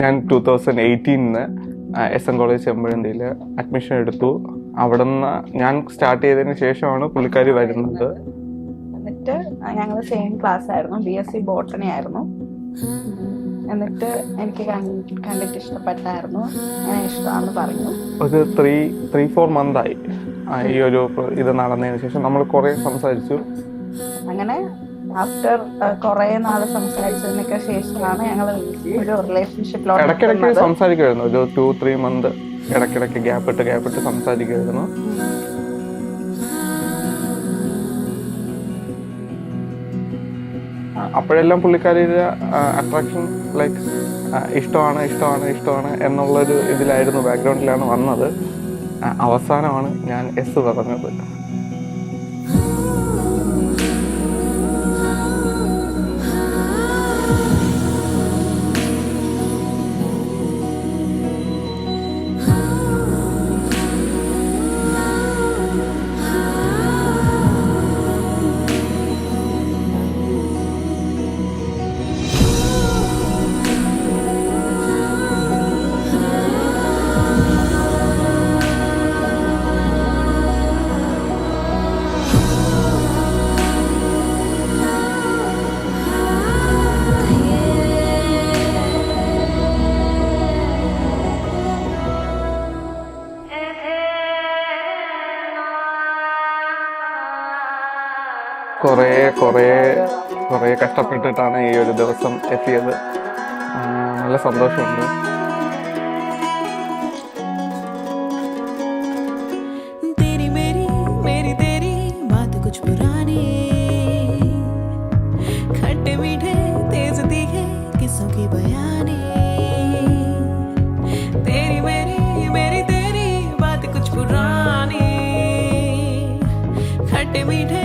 ഞാൻ 2018 SN college ചെമ്പഴന്തിയിൽ admission എടുത്തു. അവിടെ നിന്ന് ഞാൻ സ്റ്റാർട്ട് ചെയ്തതിന് ശേഷമാണ് പുള്ളിക്കാരി വരുന്നത്. എന്നിട്ട് ഞങ്ങൾ സെയിം ക്ലാസ് ആയിരുന്നു, BSc ബോട്ടണി ആയിരുന്നു. എന്നിട്ട് എനിക്ക് കണ്ടിട്ട് ഇഷ്ടപ്പെട്ടായിരുന്നു, ഞാൻ ഇഷ്ടമാണെന്ന് പറഞ്ഞു. ഒരു 3-4 മന്തായി ഈ ഒരു ഇത് നടന്നതിന് ശേഷം നമ്മൾ കുറേ സംസാരിച്ചു. അങ്ങനെ ആഫ്റ്റർ കുറെ നാള് സംസാരിച്ചതിനൊക്കെ ശേഷമാണ് ഞങ്ങൾ ഒരു റിലേഷൻഷിപ്പിലോട്ട്. ഇടയ്ക്കിടയ്ക്ക് സംസാരിക്കുമായിരുന്നു, ഒരു 2-3 മന്ത് ഇടയ്ക്കിടയ്ക്ക് ഗ്യാപ്പിട്ട് സംസാരിക്കുമായിരുന്നു. അപ്പോഴെല്ലാം പുള്ളിക്കാരിയുടെ അട്രാക്ഷൻ ലൈക്ക് ഇഷ്ടമാണ് എന്നുള്ളൊരു ഇതിലായിരുന്നു, ബാക്ക്ഗ്രൗണ്ടിലാണ് വന്നത്. അവസാനമാണ് ഞാൻ എസ് പറഞ്ഞത്. കുറേ കഷ്ടപ്പെട്ടിട്ടാണ് ഈ ഒരു ദിവസം എത്തിയത്. നല്ല സന്തോഷമുണ്ട്. मीठे